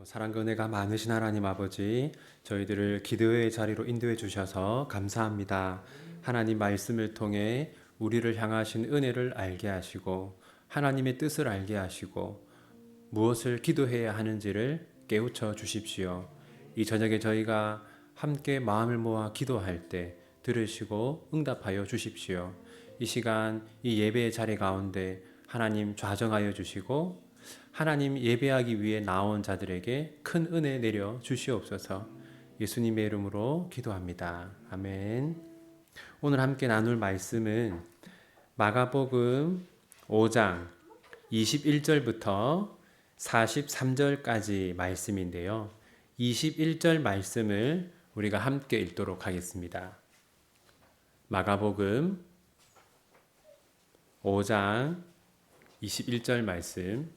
사랑과 은혜가 많으신 하나님 아버지, 저희들을 기도의 자리로 인도해 주셔서 감사합니다. 하나님 말씀을 통해 우리를 향하신 은혜를 알게 하시고 하나님의 뜻을 알게 하시고 무엇을 기도해야 하는지를 깨우쳐 주십시오. 이 저녁에 저희가 함께 마음을 모아 기도할 때 들으시고 응답하여 주십시오. 이 시간 이 예배의 자리 가운데 하나님 좌정하여 주시고 하나님 예배하기 위해 나온 자들에게 큰 은혜 내려 주시옵소서. 예수님의 이름으로 기도합니다. 아멘. 오늘 함께 나눌 말씀은 마가복음 5장 21절부터 43절까지 말씀인데요. 21절 말씀을 우리가 함께 읽도록 하겠습니다. 마가복음 5장 21절 말씀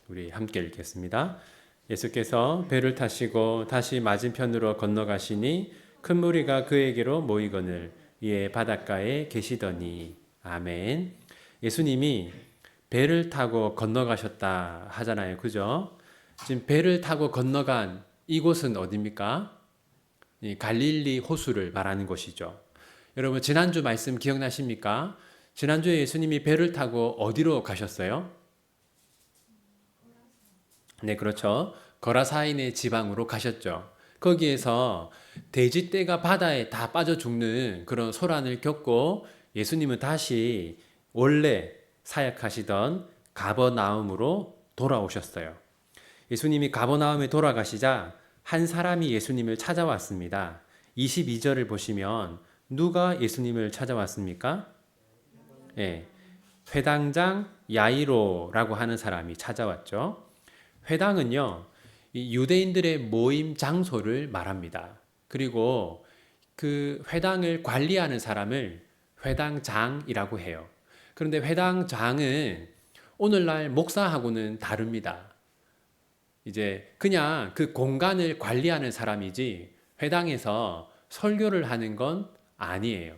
우리 함께 읽겠습니다. 예수께서 배를 타시고 다시 맞은편으로 건너가시니 큰 무리가 그에게로 모이거늘 이에 바닷가에 계시더니. 아멘. 예수님이 배를 타고 건너가셨다 하잖아요. 그죠? 지금 배를 타고 건너간 이곳은 어디입니까? 이 갈릴리 호수를 말하는 곳이죠. 여러분 지난주 말씀 기억나십니까? 지난주에 예수님이 배를 타고 어디로 가셨어요? 네, 그렇죠. 거라사인의 지방으로 가셨죠. 거기에서 돼지떼가 바다에 다 빠져 죽는 그런 소란을 겪고 예수님은 다시 원래 사역하시던 가버나움으로 돌아오셨어요. 예수님이 가버나움에 돌아가시자 한 사람이 예수님을 찾아왔습니다. 22절을 보시면 누가 예수님을 찾아왔습니까? 예, 회당장 야이로라고 하는 사람이 찾아왔죠. 회당은요, 이 유대인들의 모임 장소를 말합니다. 그리고 그 회당을 관리하는 사람을 회당장이라고 해요. 그런데 회당장은 오늘날 목사하고는 다릅니다. 이제 그냥 그 공간을 관리하는 사람이지 회당에서 설교를 하는 건 아니에요.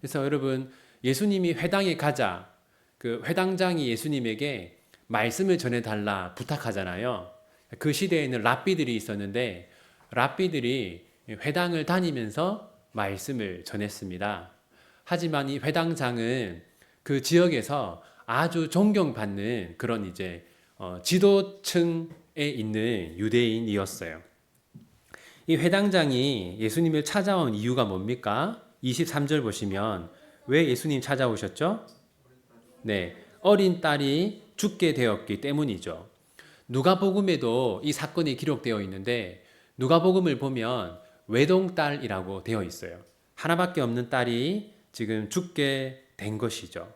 그래서 여러분, 예수님이 회당에 가자, 그 회당장이 예수님에게 말씀을 전해달라 부탁하잖아요. 그 시대에는 랍비들이 있었는데 랍비들이 회당을 다니면서 말씀을 전했습니다. 하지만 이 회당장은 그 지역에서 아주 존경받는 그런 이제 지도층에 있는 유대인이었어요. 이 회당장이 예수님을 찾아온 이유가 뭡니까? 23절 보시면 왜 예수님 찾아오셨죠? 네, 어린 딸이 죽게 되었기 때문이죠. 누가복음에도 이 사건이 기록되어 있는데 누가복음을 보면 외동딸이라고 되어 있어요. 하나밖에 없는 딸이 지금 죽게 된 것이죠.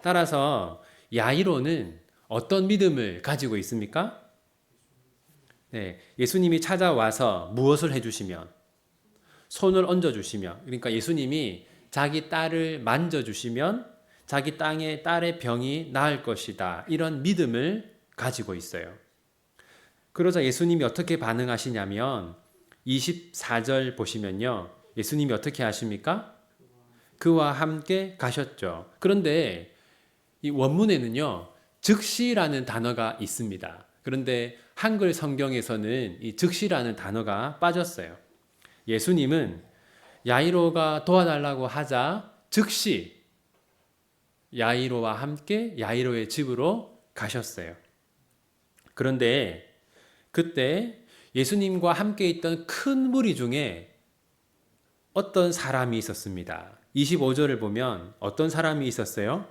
따라서 야이로는 어떤 믿음을 가지고 있습니까? 네, 예수님이 찾아와서 무엇을 해주시면 손을 얹어주시면, 그러니까 예수님이 자기 딸을 만져주시면 자기 딸의 병이 나을 것이다. 이런 믿음을 가지고 있어요. 그러자 예수님이 어떻게 반응하시냐면 24절 보시면요. 예수님이 어떻게 하십니까? 그와 함께 가셨죠. 그런데 이 원문에는요. 즉시라는 단어가 있습니다. 그런데 한글 성경에서는 이 즉시라는 단어가 빠졌어요. 예수님은 야이로가 도와달라고 하자 즉시 야이로와 함께 야이로의 집으로 가셨어요. 그런데 그때 예수님과 함께 있던 큰 무리 중에 어떤 사람이 있었습니다. 25절을 보면 어떤 사람이 있었어요?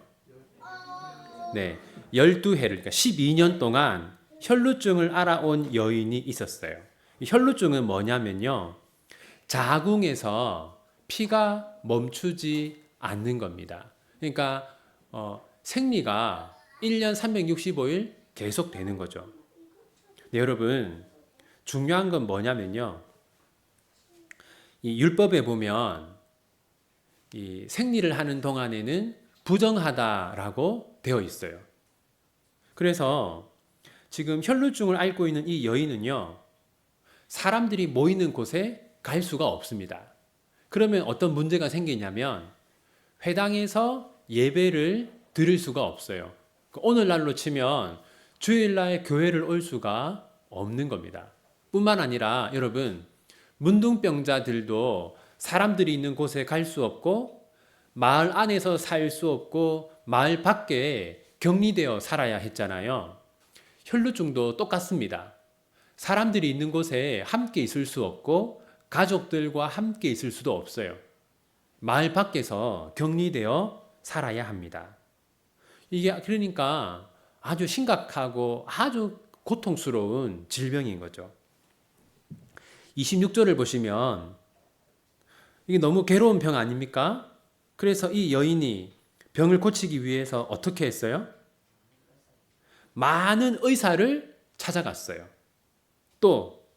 네, 12해를, 그러니까 12년 동안 혈루증을 앓아온 여인이 있었어요. 혈루증은 뭐냐면요, 자궁에서 피가 멈추지 않는 겁니다. 그러니까 생리가 1년 365일 계속 되는 거죠. 네, 여러분, 중요한 건 뭐냐면요. 이 율법에 보면 이 생리를 하는 동안에는 부정하다라고 되어 있어요. 그래서 지금 혈루증을 앓고 있는 이 여인은요, 사람들이 모이는 곳에 갈 수가 없습니다. 그러면 어떤 문제가 생기냐면 회당에서 예배를 드릴 수가 없어요. 오늘날로 치면 주일날 교회를 올 수가 없는 겁니다. 뿐만 아니라 여러분, 문둥병자들도 사람들이 있는 곳에 갈 수 없고 마을 안에서 살 수 없고 마을 밖에 격리되어 살아야 했잖아요. 혈루증도 똑같습니다. 사람들이 있는 곳에 함께 있을 수 없고 가족들과 함께 있을 수도 없어요. 마을 밖에서 격리되어 살아야 합니다. 이게 그러니까 아주 심각하고 아주 고통스러운 질병인 거죠. 26절을 보시면 이게 너무 괴로운 병 아닙니까? 그래서 이 여인이 병을 고치기 위해서 어떻게 했어요? 많은 의사를 찾아갔어요. 또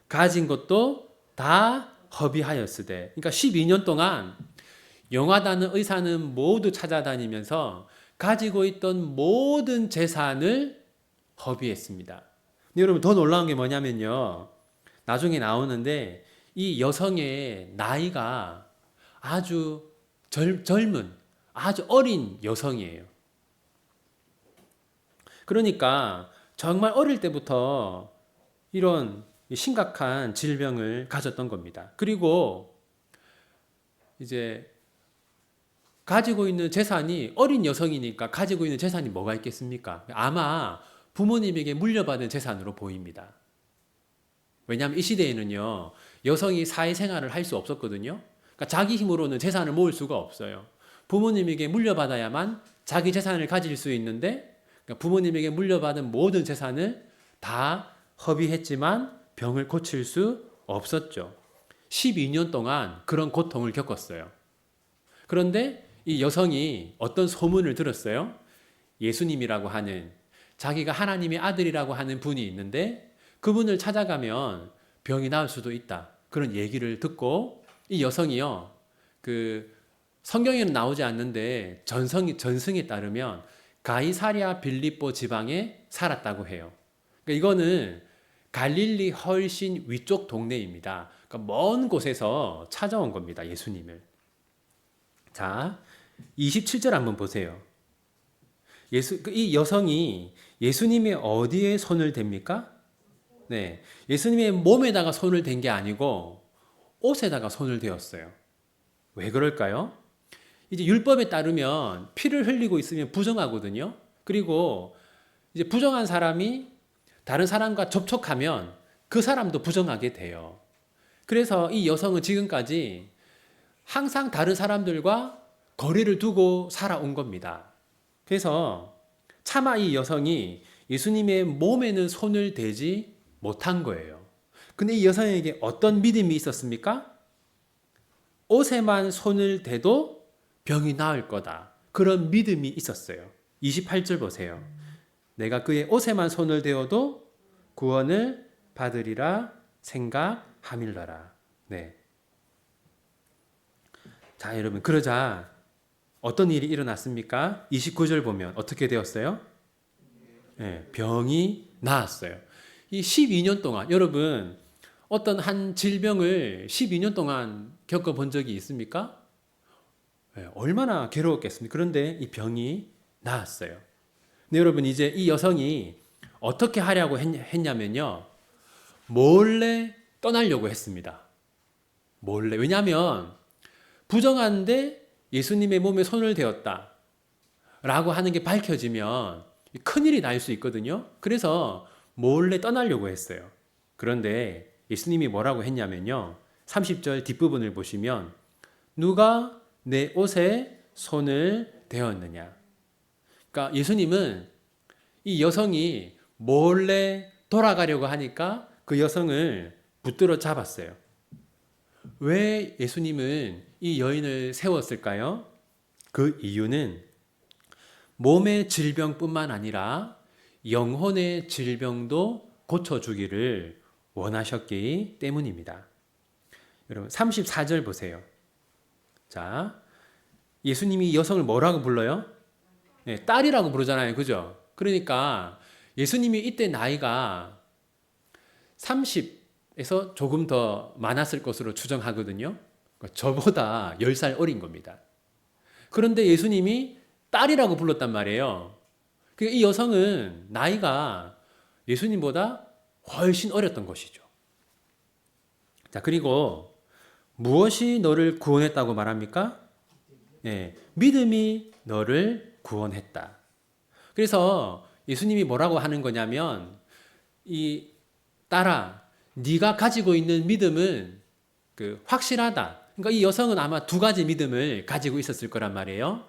가진 것도 다 허비하였으되, 그러니까 12년 동안 영화다는 의사는 모두 찾아다니면서 가지고 있던 모든 재산을 허비했습니다. 근데 여러분 더 놀라운 게 뭐냐면요. 나중에 나오는데 이 여성의 나이가 아주 젊은, 아주 어린 여성이에요. 그러니까 정말 어릴 때부터 이런 심각한 질병을 가졌던 겁니다. 그리고 이제 가지고 있는 재산이, 어린 여성이니까 가지고 있는 재산이 뭐가 있겠습니까? 아마 부모님에게 물려받은 재산으로 보입니다. 왜냐하면 이 시대에는요, 여성이 사회생활을 할 수 없었거든요. 그러니까 자기 힘으로는 재산을 모을 수가 없어요. 부모님에게 물려받아야만 자기 재산을 가질 수 있는데, 그러니까 부모님에게 물려받은 모든 재산을 다 허비했지만 병을 고칠 수 없었죠. 12년 동안 그런 고통을 겪었어요. 그런데 이 여성이 어떤 소문을 들었어요? 예수님이라고 하는, 자기가 하나님의 아들이라고 하는 분이 있는데 그분을 찾아가면 병이 나을 수도 있다. 그런 얘기를 듣고 이 여성이요, 그 성경에는 나오지 않는데 전승에 따르면 가이사랴 빌립보 지방에 살았다고 해요. 그러니까 이거는 갈릴리 훨씬 위쪽 동네입니다. 그러니까 먼 곳에서 찾아온 겁니다, 예수님을. 자, 27절 한번 보세요. 이 여성이 예수님의 어디에 손을 댑니까? 네, 예수님의 몸에다가 손을 댄 게 아니고 옷에다가 손을 대었어요. 왜 그럴까요? 이제 율법에 따르면 피를 흘리고 있으면 부정하거든요. 그리고 이제 부정한 사람이 다른 사람과 접촉하면 그 사람도 부정하게 돼요. 그래서 이 여성은 지금까지 항상 다른 사람들과 거리를 두고 살아온 겁니다. 그래서 차마 이 여성이 예수님의 몸에는 손을 대지 못한 거예요. 근데 이 여성에게 어떤 믿음이 있었습니까? 옷에만 손을 대도 병이 나을 거다. 그런 믿음이 있었어요. 28절 보세요. 내가 그의 옷에만 손을 대어도 구원을 받으리라 생각함일러라. 네. 자, 여러분, 그러자 어떤 일이 일어났습니까? 29절 보면 어떻게 되었어요? 네, 병이 나았어요. 이 12년 동안, 여러분, 어떤 한 질병을 12년 동안 겪어본 적이 있습니까? 네, 얼마나 괴로웠겠습니까? 그런데 이 병이 나았어요. 근데 여러분, 이제 이 여성이 어떻게 하려고 했냐면요, 몰래 떠나려고 했습니다. 몰래. 왜냐하면 부정한데 예수님의 몸에 손을 대었다 라고 하는 게 밝혀지면 큰일이 날 수 있거든요. 그래서 몰래 떠나려고 했어요. 그런데 예수님이 뭐라고 했냐면요, 30절 뒷부분을 보시면 누가 내 옷에 손을 대었느냐. 그러니까 예수님은 이 여성이 몰래 돌아가려고 하니까 그 여성을 붙들어 잡았어요. 왜 예수님은 이 여인을 세웠을까요? 그 이유는 몸의 질병뿐만 아니라 영혼의 질병도 고쳐주기를 원하셨기 때문입니다. 여러분, 34절 보세요. 자, 예수님이 이 여성을 뭐라고 불러요? 네, 딸이라고 부르잖아요. 그죠? 그러니까 예수님이 이때 나이가 30에서 조금 더 많았을 것으로 추정하거든요. 저보다 10살 어린 겁니다. 그런데 예수님이 딸이라고 불렀단 말이에요. 이 여성은 나이가 예수님보다 훨씬 어렸던 것이죠. 자, 그리고 무엇이 너를 구원했다고 말합니까? 예, 믿음이 너를 구원했다. 그래서 예수님이 뭐라고 하는 거냐면, 이 딸아, 네가 가지고 있는 믿음은 확실하다. 그러니까 이 여성은 아마 두 가지 믿음을 가지고 있었을 거란 말이에요.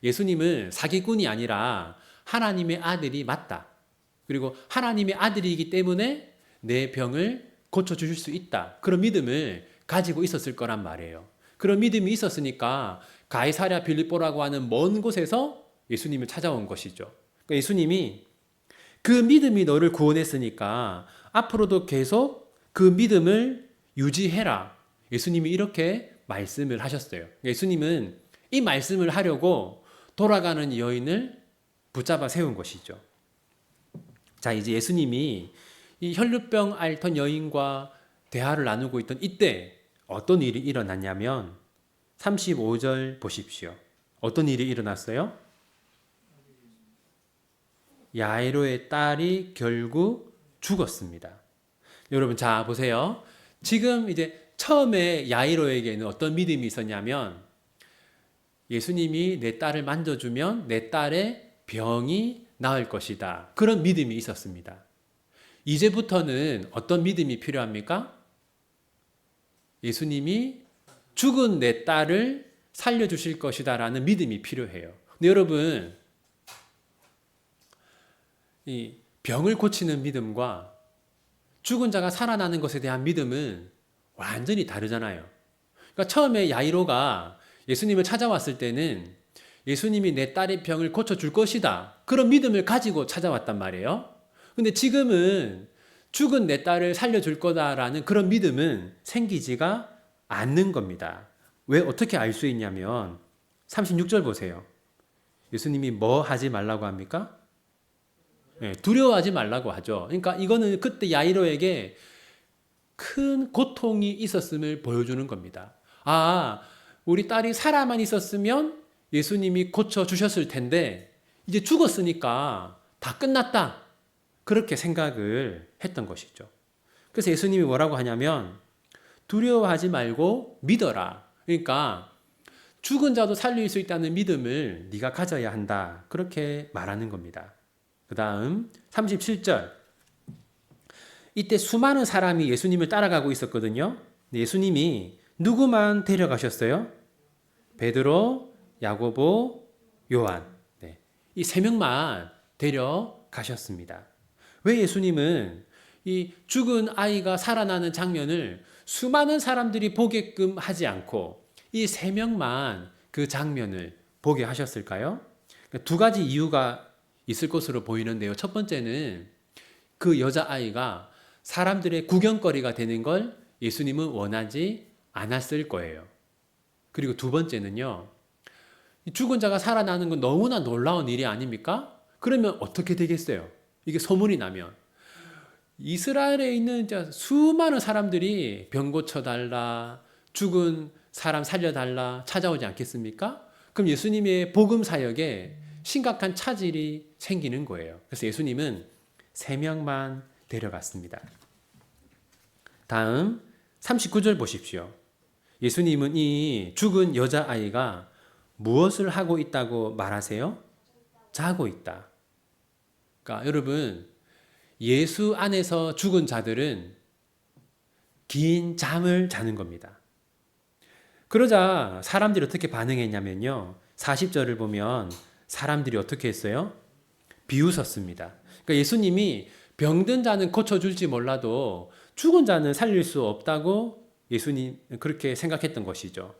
예수님은 사기꾼이 아니라 하나님의 아들이 맞다. 그리고 하나님의 아들이기 때문에 내 병을 고쳐주실 수 있다. 그런 믿음을 가지고 있었을 거란 말이에요. 그런 믿음이 있었으니까 가이사랴 빌립보라고 하는 먼 곳에서 예수님을 찾아온 것이죠. 그러니까 예수님이 그 믿음이 너를 구원했으니까 앞으로도 계속 그 믿음을 유지해라. 예수님이 이렇게 말씀을 하셨어요. 예수님은 이 말씀을 하려고 돌아가는 여인을 붙잡아 세운 것이죠. 자, 이제 예수님이 이 혈루병 앓던 여인과 대화를 나누고 있던 이때 어떤 일이 일어났냐면 35절 보십시오. 어떤 일이 일어났어요? 야이로의 딸이 결국 죽었습니다. 여러분, 자, 보세요. 지금 이제 처음에 야이로에게는 어떤 믿음이 있었냐면 예수님이 내 딸을 만져주면 내 딸의 병이 나을 것이다. 그런 믿음이 있었습니다. 이제부터는 어떤 믿음이 필요합니까? 예수님이 죽은 내 딸을 살려주실 것이다 라는 믿음이 필요해요. 근데 여러분, 이 병을 고치는 믿음과 죽은 자가 살아나는 것에 대한 믿음은 완전히 다르잖아요. 그러니까 처음에 야이로가 예수님을 찾아왔을 때는 예수님이 내 딸의 병을 고쳐줄 것이다. 그런 믿음을 가지고 찾아왔단 말이에요. 근데 지금은 죽은 내 딸을 살려줄 거다라는 그런 믿음은 생기지가 않는 겁니다. 왜 어떻게 알 수 있냐면 36절 보세요. 예수님이 뭐 하지 말라고 합니까? 네, 두려워하지 말라고 하죠. 그러니까 이거는 그때 야이로에게 큰 고통이 있었음을 보여주는 겁니다. 아, 우리 딸이 살아만 있었으면 예수님이 고쳐주셨을 텐데 이제 죽었으니까 다 끝났다. 그렇게 생각을 했던 것이죠. 그래서 예수님이 뭐라고 하냐면 두려워하지 말고 믿어라. 그러니까 죽은 자도 살릴 수 있다는 믿음을 네가 가져야 한다. 그렇게 말하는 겁니다. 그 다음 37절. 이때 수많은 사람이 예수님을 따라가고 있었거든요. 예수님이 누구만 데려가셨어요? 베드로, 야고보, 요한. 네. 이 세 명만 데려가셨습니다. 왜 예수님은 이 죽은 아이가 살아나는 장면을 수많은 사람들이 보게끔 하지 않고 이 세 명만 그 장면을 보게 하셨을까요? 두 가지 이유가 있을 것으로 보이는데요. 첫 번째는 그 여자아이가 사람들의 구경거리가 되는 걸 예수님은 원하지 않았을 거예요. 그리고 두 번째는요. 죽은 자가 살아나는 건 너무나 놀라운 일이 아닙니까? 그러면 어떻게 되겠어요? 이게 소문이 나면. 이스라엘에 있는 수많은 사람들이 병 고쳐달라, 죽은 사람 살려달라 찾아오지 않겠습니까? 그럼 예수님의 복음 사역에 심각한 차질이 생기는 거예요. 그래서 예수님은 3명만 데려갔습니다. 다음 39절 보십시오. 예수님은 이 죽은 여자아이가 무엇을 하고 있다고 말하세요? 자고 있다. 그러니까 여러분, 예수 안에서 죽은 자들은 긴 잠을 자는 겁니다. 그러자 사람들이 어떻게 반응했냐면요. 40절을 보면 사람들이 어떻게 했어요? 비웃었습니다. 그러니까 예수님이 병든 자는 고쳐줄지 몰라도 죽은 자는 살릴 수 없다고 예수님 그렇게 생각했던 것이죠.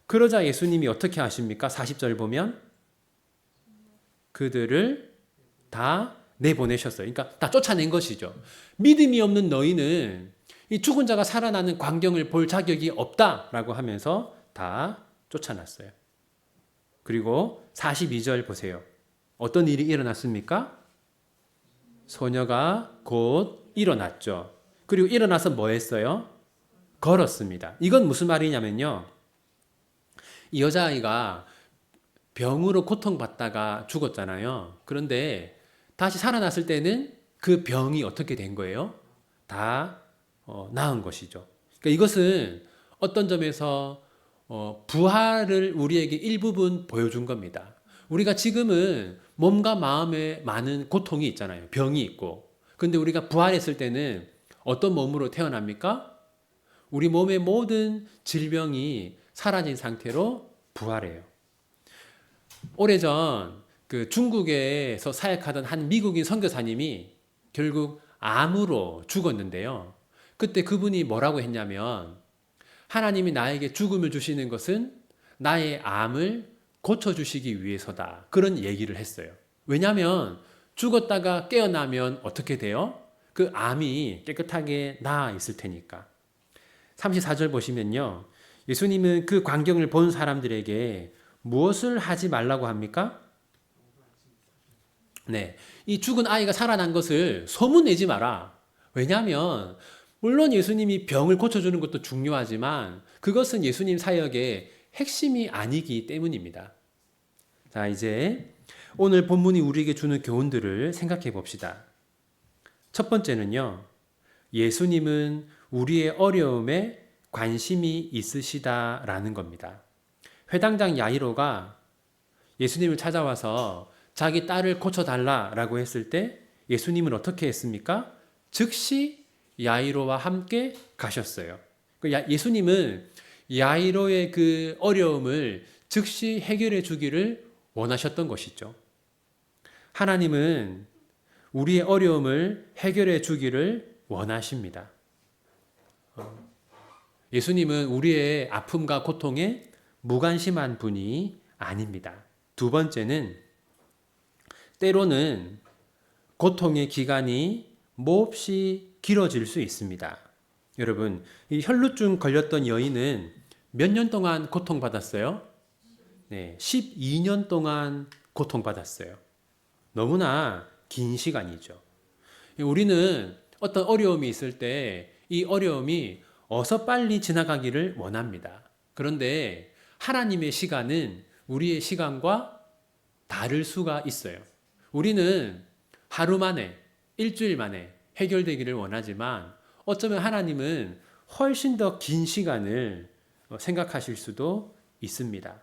그러자 예수님이 어떻게 하십니까? 40절 보면 그들을 다 내보내셨어요. 그러니까 다 쫓아낸 것이죠. 믿음이 없는 너희는 이 죽은 자가 살아나는 광경을 볼 자격이 없다라고 하면서 다 쫓아났어요. 그리고 42절 보세요. 어떤 일이 일어났습니까? 소녀가 곧 일어났죠. 그리고 일어나서 뭐 했어요? 걸었습니다. 이건 무슨 말이냐면요. 이 여자아이가 병으로 고통받다가 죽었잖아요. 그런데 다시 살아났을 때는 그 병이 어떻게 된 거예요? 다 나은 것이죠. 그러니까 이것은 어떤 점에서 부활을 우리에게 일부분 보여준 겁니다. 우리가 지금은 몸과 마음에 많은 고통이 있잖아요. 병이 있고. 근데 우리가 부활했을 때는 어떤 몸으로 태어납니까? 우리 몸의 모든 질병이 사라진 상태로 부활해요. 오래전 그 중국에서 사역하던 한 미국인 선교사님이 결국 암으로 죽었는데요. 그때 그분이 뭐라고 했냐면, 하나님이 나에게 죽음을 주시는 것은 나의 암을 고쳐주시기 위해서다. 그런 얘기를 했어요. 왜냐하면 죽었다가 깨어나면 어떻게 돼요? 그 암이 깨끗하게 나아 있을 테니까. 34절 보시면요. 예수님은 그 광경을 본 사람들에게 무엇을 하지 말라고 합니까? 네. 이 죽은 아이가 살아난 것을 소문내지 마라. 왜냐하면 물론 예수님이 병을 고쳐주는 것도 중요하지만 그것은 예수님 사역의 핵심이 아니기 때문입니다. 자, 이제 오늘 본문이 우리에게 주는 교훈들을 생각해 봅시다. 첫 번째는요. 예수님은 우리의 어려움에 관심이 있으시다라는 겁니다. 회당장 야이로가 예수님을 찾아와서 자기 딸을 고쳐달라라고 했을 때 예수님은 어떻게 했습니까? 즉시 야이로와 함께 가셨어요. 예수님은 야이로의 그 어려움을 즉시 해결해 주기를 원하셨던 것이죠. 하나님은 우리의 어려움을 해결해 주기를 원하십니다. 예수님은 우리의 아픔과 고통에 무관심한 분이 아닙니다. 두 번째는 때로는 고통의 기간이 몹시 길어질 수 있습니다. 여러분, 이 혈루증 걸렸던 여인은 몇 년 동안 고통받았어요? 네, 12년 동안 고통받았어요. 너무나 긴 시간이죠. 우리는 어떤 어려움이 있을 때 이 어려움이 어서 빨리 지나가기를 원합니다. 그런데 하나님의 시간은 우리의 시간과 다를 수가 있어요. 우리는 하루 만에, 일주일 만에 해결되기를 원하지만 어쩌면 하나님은 훨씬 더 긴 시간을 생각하실 수도 있습니다.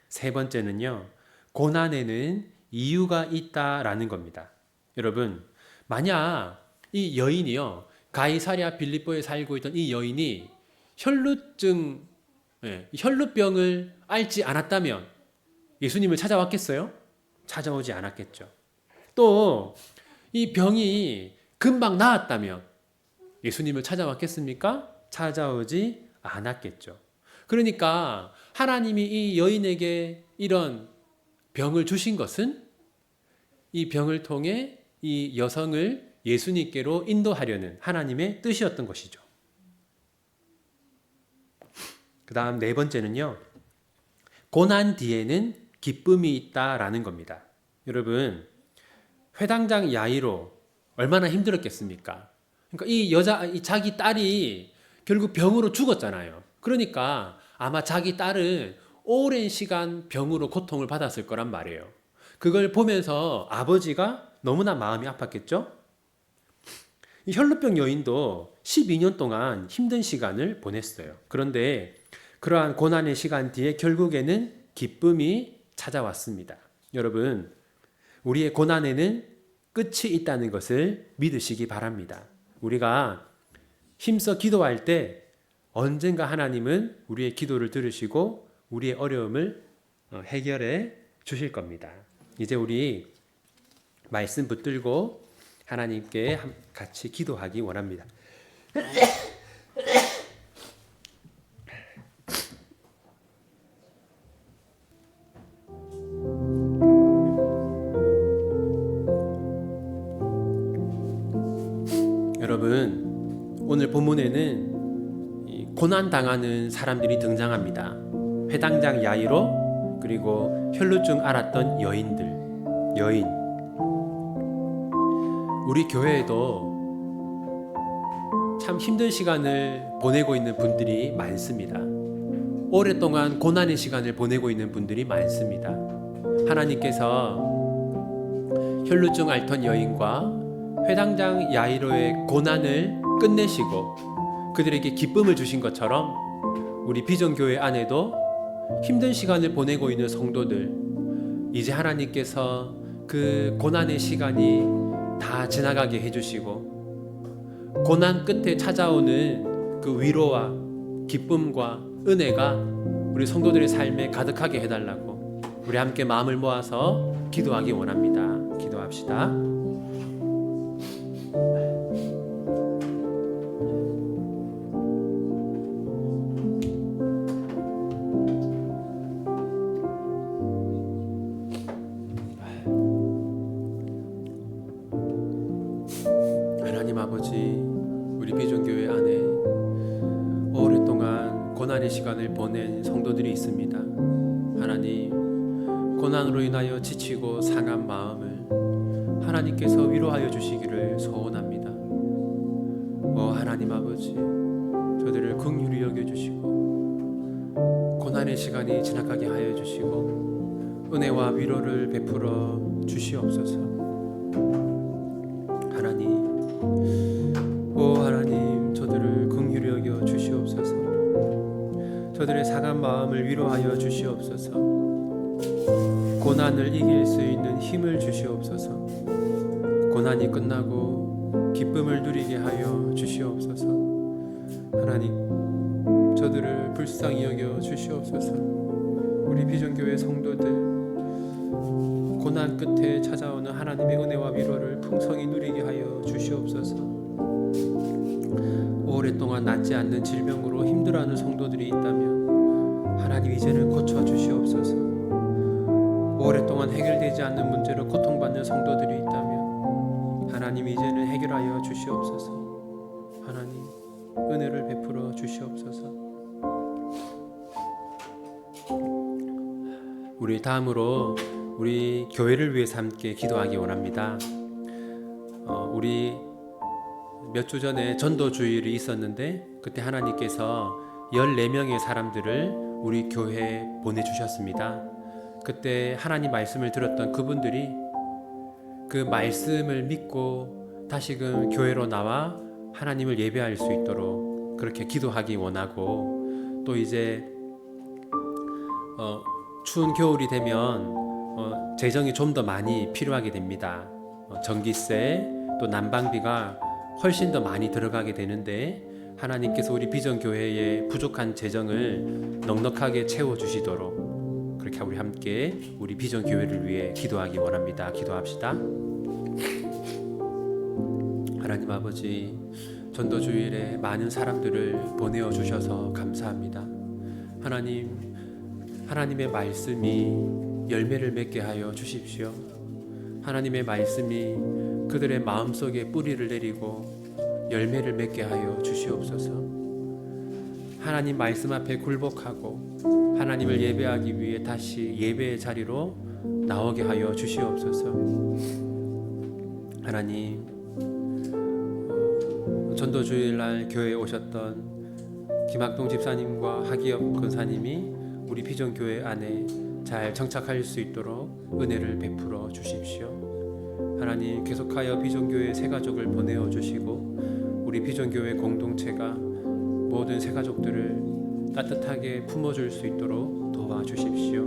세 번째는요, 고난에는 이유가 있다라는 겁니다. 여러분, 만약 이 여인이요, 가이사랴 빌립보에 살고 있던 이 여인이 혈루병을 앓지 않았다면 예수님을 찾아왔겠어요? 찾아오지 않았겠죠. 또 이 병이 금방 나았다면 예수님을 찾아왔겠습니까? 찾아오지 않았겠죠. 그러니까 하나님이 이 여인에게 이런 병을 주신 것은 이 병을 통해 이 여성을 예수님께로 인도하려는 하나님의 뜻이었던 것이죠. 그 다음 네 번째는요, 고난 뒤에는 기쁨이 있다라는 겁니다. 여러분, 회당장 야이로 얼마나 힘들었겠습니까? 그러니까 이 자기 딸이 결국 병으로 죽었잖아요. 그러니까 아마 자기 딸은 오랜 시간 병으로 고통을 받았을 거란 말이에요. 그걸 보면서 아버지가 너무나 마음이 아팠겠죠? 이 혈루병 여인도 12년 동안 힘든 시간을 보냈어요. 그런데 그러한 고난의 시간 뒤에 결국에는 기쁨이 찾아왔습니다. 여러분, 우리의 고난에는 끝이 있다는 것을 믿으시기 바랍니다. 우리가 힘써 기도할 때 언젠가 하나님은 우리의 기도를 들으시고 우리의 어려움을 해결해 주실 겁니다. 이제 우리 말씀 붙들고 하나님께 같이 기도하기 원합니다. 여러분, 오늘 본문에는 고난당하는 사람들이 등장합니다. 회당장 야이로, 그리고 혈루증 앓았던 여인. 우리 교회에도 참 힘든 시간을 보내고 있는 분들이 많습니다. 오랫동안 고난의 시간을 보내고 있는 분들이 많습니다. 하나님께서 혈루증 앓던 여인과 회당장 야이로의 고난을 끝내시고 그들에게 기쁨을 주신 것처럼 우리 비전교회 안에도 힘든 시간을 보내고 있는 성도들, 이제 하나님께서 그 고난의 시간이 다 지나가게 해주시고 고난 끝에 찾아오는 그 위로와 기쁨과 은혜가 우리 성도들의 삶에 가득하게 해달라고 우리 함께 마음을 모아서 기도하기 원합니다. 기도합시다. 하나님 아버지, 우리 비전교회 안에 오랫동안 고난의 시간을 보낸 성도들이 있습니다. 하나님, 고난으로 인하여 지치고 상한 마음을 하나님께서 위로하여 주시기를 소원합니다. 하나님 아버지, 저들을 긍휼히 여겨주시고 고난의 시간이 지나가게 하여 주시고 은혜와 위로를 베풀어 주시옵소서. 하나님, 저들을 긍휼히 여겨 주시옵소서. 저들의 상한 마음을 위로하여 주시옵소서. 고난을 이길 수 있는 힘을 주시옵소서. 고난이 끝나고 기쁨을 누리게 하여 주시옵소서. 하나님, 저들을 불쌍히 여겨 주시옵소서. 우리 비전교회 성도들, 고난 끝에 찾아오는 하나님의 은혜와 위로를 풍성히 누리게 하여 주시옵소서. 오랫동안 낫지 않는 질병으로 힘들어하는 성도들이 있다면 하나님 이제는 고쳐 주시옵소서. 오랫동안 해결되지 않는 문제로 고통받는 성도들이 있다면 하나님 이제는 해결하여 주시옵소서. 하나님 은혜를 베풀어 주시옵소서. 우리 다음으로 우리 교회를 위해서 함께 기도하기 원합니다. 우리 몇 주 전에 전도 주일이 있었는데 그때 하나님께서 14명의 사람들을 우리 교회에 보내주셨습니다. 그때 하나님 말씀을 들었던 그분들이 그 말씀을 믿고 다시금 교회로 나와 하나님을 예배할 수 있도록 그렇게 기도하기 원하고, 또 이제 추운 겨울이 되면 재정이 좀 더 많이 필요하게 됩니다. 전기세 또 난방비가 훨씬 더 많이 들어가게 되는데 하나님께서 우리 비전교회의 부족한 재정을 넉넉하게 채워주시도록 그렇게 우리 함께 우리 비전교회를 위해 기도하기 원합니다. 기도합시다. 하나님 아버지, 전도주일에 많은 사람들을 보내어 주셔서 감사합니다. 하나님, 하나님의 말씀이 열매를 맺게 하여 주십시오. 하나님의 말씀이 그들의 마음속에 뿌리를 내리고 열매를 맺게 하여 주시옵소서. 하나님 말씀 앞에 굴복하고 하나님을 예배하기 위해 다시 예배의 자리로 나오게 하여 주시옵소서. 하나님, 전도주일날 교회에 오셨던 김학동 집사님과 하기엽 권사님이 우리 비전교회 안에 잘 정착할 수 있도록 은혜를 베풀어 주십시오. 하나님, 계속하여 비전교회 새가족을 보내어 주시고 우리 비전교회 공동체가 모든 새가족들을 따뜻하게 품어줄 수 있도록 도와주십시오.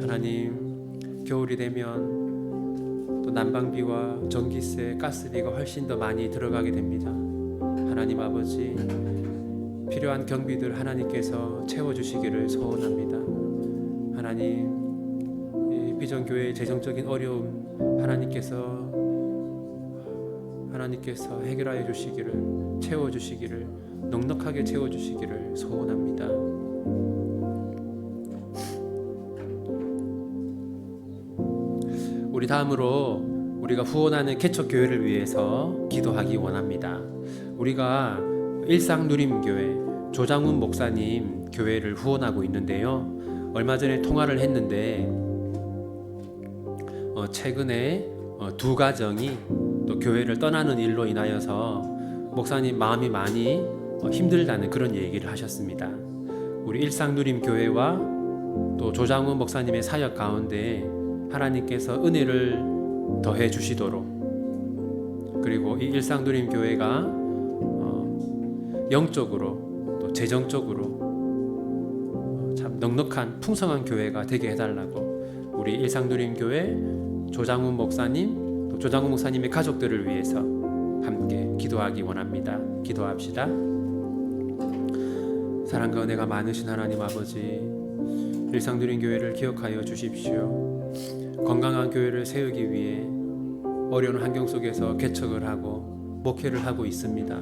하나님, 겨울이 되면 또 난방비와 전기세, 가스비가 훨씬 더 많이 들어가게 됩니다. 하나님 아버지, 필요한 경비들 하나님께서 채워주시기를 소원합니다. 하나님, 이 비전교회의 재정적인 어려움 하나님께서 해결하여 주시기를, 채워주시기를, 넉넉하게 채워주시기를 소원합니다. 우리 다음으로 우리가 후원하는 개척교회를 위해서 기도하기 원합니다. 우리가 일상누림교회 조장훈 목사님 교회를 후원하고 있는데요, 얼마 전에 통화를 했는데 최근에 두 가정이 또 교회를 떠나는 일로 인하여서 목사님 마음이 많이 힘들다는 그런 얘기를 하셨습니다. 우리 일상누림교회와 또 조장훈 목사님의 사역 가운데 하나님께서 은혜를 더해 주시도록, 그리고 이 일상누림교회가 영적으로 또 재정적으로 참 넉넉한 풍성한 교회가 되게 해달라고 우리 일상누림교회 조장훈 목사님, 또 조장훈 목사님의 가족들을 위해서 함께 기도하기 원합니다. 기도합시다. 사랑과 은혜가 많으신 하나님 아버지, 일상누림교회를 기억하여 주십시오. 건강한 교회를 세우기 위해 어려운 환경 속에서 개척을 하고 목회를 하고 있습니다.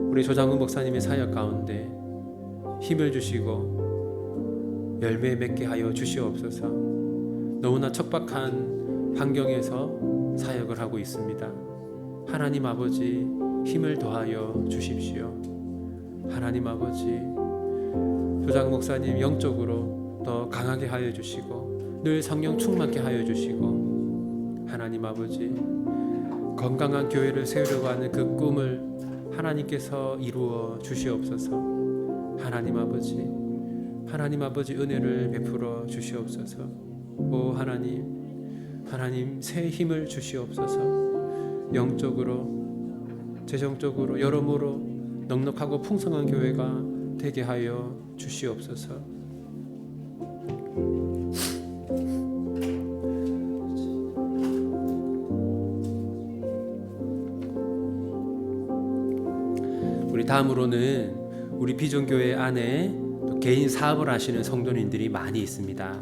우리 조장훈 목사님의 사역 가운데 힘을 주시고 열매 맺게 하여 주시옵소서. 너무나 척박한 환경에서 사역을 하고 있습니다. 하나님 아버지, 힘을 더하여 주십시오. 하나님 아버지, 조장훈 목사님 영적으로 더 강하게 하여 주시고 늘 성령 충만케 하여 주시고, 하나님 아버지, 건강한 교회를 세우려고 하는 그 꿈을 하나님께서 이루어 주시옵소서. 하나님 아버지, 하나님 아버지 은혜를 베풀어 주시옵소서. 오 하나님 새 힘을 주시옵소서. 영적으로 재정적으로 여러모로 넉넉하고 풍성한 교회가 되게 하여 주시옵소서. 우리 다음으로는 우리 비전교회 안에 또 개인 사업을 하시는 성도님들이 많이 있습니다.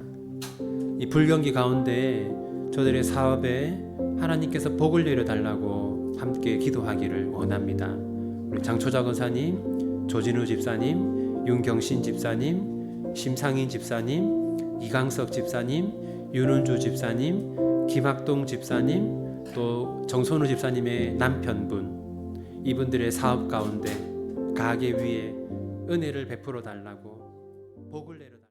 이 불경기 가운데 저들의 사업에 하나님께서 복을 내려달라고 함께 기도하기를 원합니다. 우리 장초자 권사님, 조진우 집사님, 윤경신 집사님, 심상인 집사님, 이강석 집사님, 윤은주 집사님, 김학동 집사님, 또 정선우 집사님의 남편분, 이분들의 사업 가운데 가게 위에 은혜를 베풀어 달라고, 복을 내려